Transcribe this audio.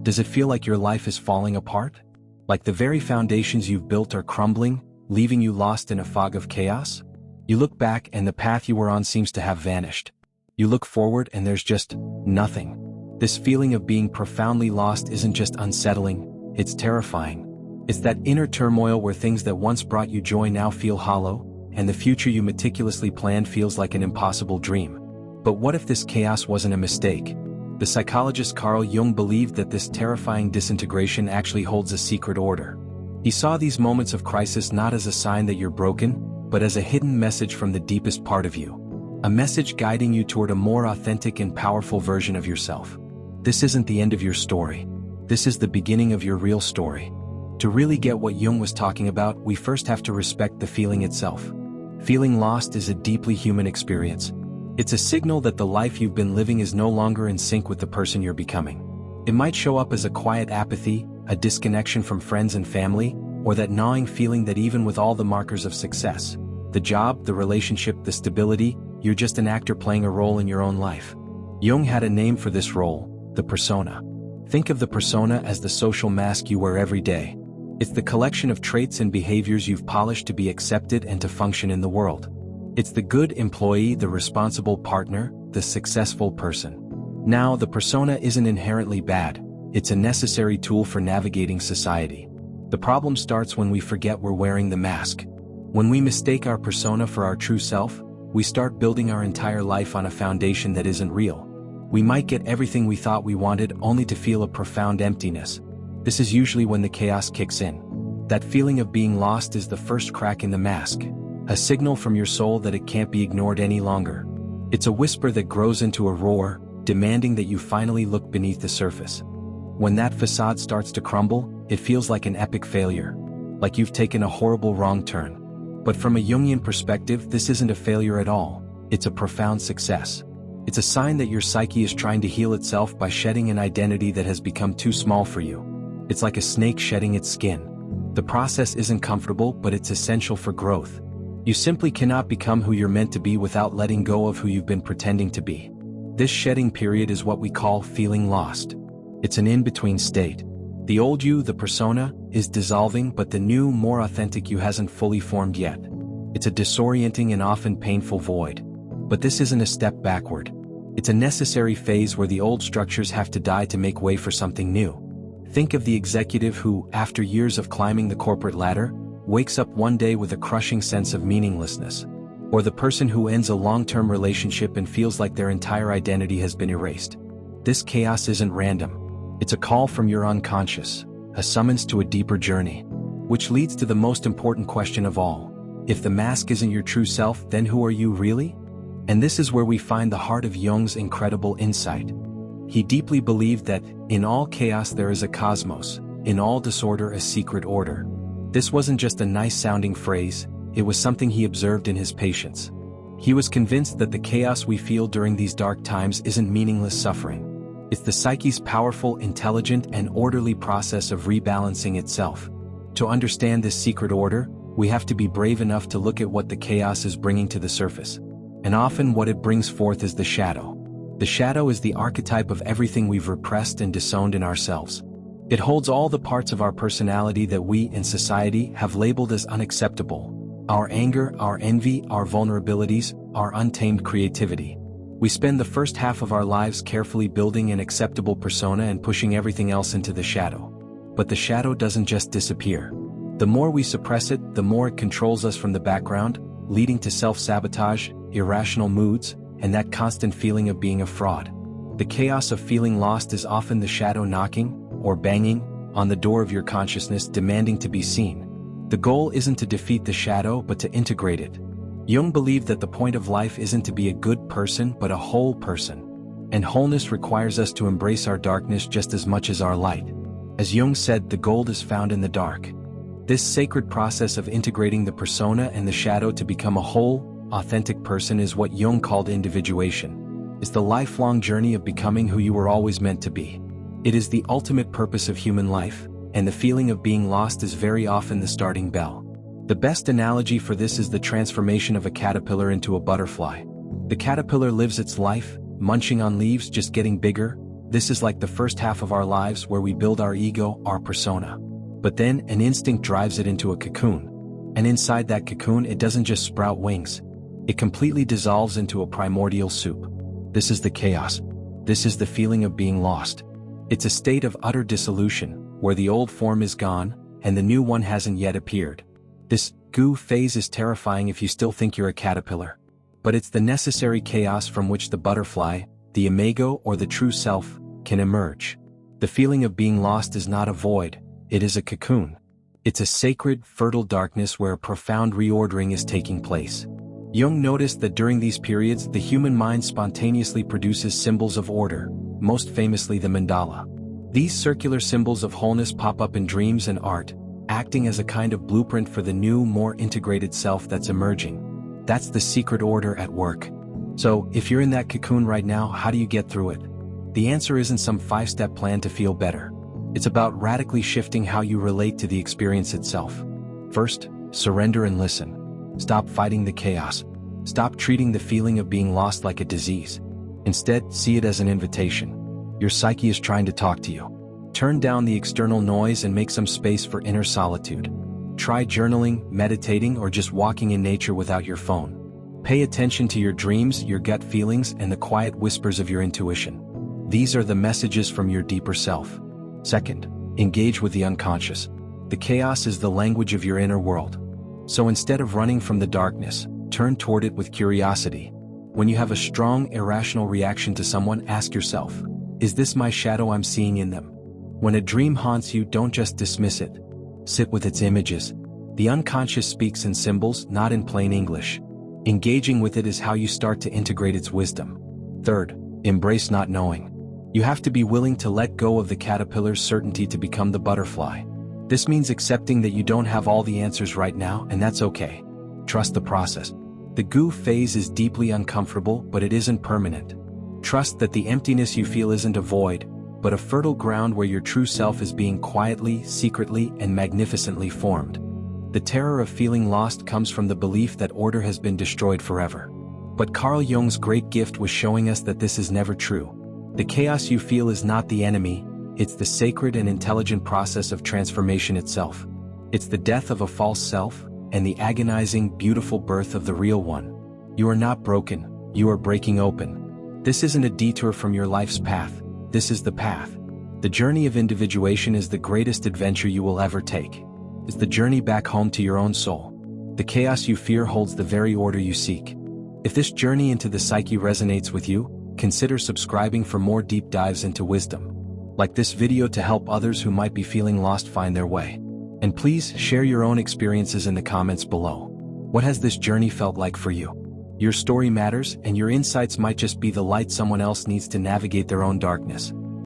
Does it feel like your life is falling apart? Like the very foundations you've built are crumbling, leaving you lost in a fog of chaos? You look back and the path you were on seems to have vanished. You look forward and there's just nothing. This feeling of being profoundly lost isn't just unsettling, it's terrifying. It's that inner turmoil where things that once brought you joy now feel hollow, and the future you meticulously planned feels like an impossible dream. But what if this chaos wasn't a mistake? The psychologist Carl Jung believed that this terrifying disintegration actually holds a secret order. He saw these moments of crisis not as a sign that you're broken, but as a hidden message from the deepest part of you. A message guiding you toward a more authentic and powerful version of yourself. This isn't the end of your story. This is the beginning of your real story. To really get what Jung was talking about, we first have to respect the feeling itself. Feeling lost is a deeply human experience. It's a signal that the life you've been living is no longer in sync with the person you're becoming. It might show up as a quiet apathy, a disconnection from friends and family, or that gnawing feeling that even with all the markers of success, the job, the relationship, the stability, you're just an actor playing a role in your own life. Jung had a name for this role, the persona. Think of the persona as the social mask you wear every day. It's the collection of traits and behaviors you've polished to be accepted and to function in the world. It's the good employee, the responsible partner, the successful person. Now, the persona isn't inherently bad. It's a necessary tool for navigating society. The problem starts when we forget we're wearing the mask. When we mistake our persona for our true self, we start building our entire life on a foundation that isn't real. We might get everything we thought we wanted only to feel a profound emptiness. This is usually when the chaos kicks in. That feeling of being lost is the first crack in the mask. A signal from your soul that it can't be ignored any longer. It's a whisper that grows into a roar, demanding that you finally look beneath the surface. When that facade starts to crumble, it feels like an epic failure. Like you've taken a horrible wrong turn. But from a Jungian perspective, this isn't a failure at all. It's a profound success. It's a sign that your psyche is trying to heal itself by shedding an identity that has become too small for you. It's like a snake shedding its skin. The process isn't comfortable, but it's essential for growth. You simply cannot become who you're meant to be without letting go of who you've been pretending to be. This shedding period is what we call feeling lost. It's an in-between state. The old you, the persona, is dissolving, but the new, more authentic you hasn't fully formed yet. It's a disorienting and often painful void. But this isn't a step backward. It's a necessary phase where the old structures have to die to make way for something new. Think of the executive who, after years of climbing the corporate ladder, wakes up one day with a crushing sense of meaninglessness. Or the person who ends a long-term relationship and feels like their entire identity has been erased. This chaos isn't random. It's a call from your unconscious, a summons to a deeper journey. Which leads to the most important question of all. If the mask isn't your true self, then who are you really? And this is where we find the heart of Jung's incredible insight. He deeply believed that, in all chaos there is a cosmos, in all disorder a secret order. This wasn't just a nice-sounding phrase, it was something he observed in his patients. He was convinced that the chaos we feel during these dark times isn't meaningless suffering. It's the psyche's powerful, intelligent, and orderly process of rebalancing itself. To understand this secret order, we have to be brave enough to look at what the chaos is bringing to the surface. And often what it brings forth is the shadow. The shadow is the archetype of everything we've repressed and disowned in ourselves. It holds all the parts of our personality that we, in society, have labeled as unacceptable. Our anger, our envy, our vulnerabilities, our untamed creativity. We spend the first half of our lives carefully building an acceptable persona and pushing everything else into the shadow. But the shadow doesn't just disappear. The more we suppress it, the more it controls us from the background, leading to self-sabotage, irrational moods, and that constant feeling of being a fraud. The chaos of feeling lost is often the shadow knocking, or banging, on the door of your consciousness demanding to be seen. The goal isn't to defeat the shadow but to integrate it. Jung believed that the point of life isn't to be a good person but a whole person. And wholeness requires us to embrace our darkness just as much as our light. As Jung said, the gold is found in the dark. This sacred process of integrating the persona and the shadow to become a whole, authentic person is what Jung called individuation. It's the lifelong journey of becoming who you were always meant to be. It is the ultimate purpose of human life, and the feeling of being lost is very often the starting bell. The best analogy for this is the transformation of a caterpillar into a butterfly. The caterpillar lives its life, munching on leaves, just getting bigger, This is like the first half of our lives where we build our ego, our persona. But then an instinct drives it into a cocoon. And inside that cocoon it doesn't just sprout wings. It completely dissolves into a primordial soup. This is the chaos. This is the feeling of being lost. It's a state of utter dissolution, where the old form is gone, and the new one hasn't yet appeared. This goo phase is terrifying if you still think you're a caterpillar. But it's the necessary chaos from which the butterfly, the imago or the true self, can emerge. The feeling of being lost is not a void, it is a cocoon. It's a sacred, fertile darkness where a profound reordering is taking place. Jung noticed that during these periods the human mind spontaneously produces symbols of order, most famously the mandala. These circular symbols of wholeness pop up in dreams and art, acting as a kind of blueprint for the new, more integrated self that's emerging. That's the secret order at work. So, if you're in that cocoon right now, how do you get through it? The answer isn't some 5-step plan to feel better. It's about radically shifting how you relate to the experience itself. First, surrender and listen. Stop fighting the chaos. Stop treating the feeling of being lost like a disease. Instead, see it as an invitation. Your psyche is trying to talk to you. Turn down the external noise and make some space for inner solitude. Try journaling, meditating, or just walking in nature without your phone. Pay attention to your dreams, your gut feelings, and the quiet whispers of your intuition. These are the messages from your deeper self. Second, engage with the unconscious. The chaos is the language of your inner world. So instead of running from the darkness, turn toward it with curiosity. When you have a strong, irrational reaction to someone, ask yourself, is this my shadow I'm seeing in them? When a dream haunts you, don't just dismiss it. Sit with its images. The unconscious speaks in symbols, not in plain English. Engaging with it is how you start to integrate its wisdom. Third, embrace not knowing. You have to be willing to let go of the caterpillar's certainty to become the butterfly. This means accepting that you don't have all the answers right now, and that's okay. Trust the process. The goo phase is deeply uncomfortable, but it isn't permanent. Trust that the emptiness you feel isn't a void, but a fertile ground where your true self is being quietly, secretly, and magnificently formed. The terror of feeling lost comes from the belief that order has been destroyed forever. But Carl Jung's great gift was showing us that this is never true. The chaos you feel is not the enemy, it's the sacred and intelligent process of transformation itself. It's the death of a false self, and the agonizing, beautiful birth of the real one. You are not broken, you are breaking open. This isn't a detour from your life's path, this is the path. The journey of individuation is the greatest adventure you will ever take. It's the journey back home to your own soul. The chaos you fear holds the very order you seek. If this journey into the psyche resonates with you, consider subscribing for more deep dives into wisdom. Like this video to help others who might be feeling lost find their way. And please share your own experiences in the comments below. What has this journey felt like for you? Your story matters, and your insights might just be the light someone else needs to navigate their own darkness.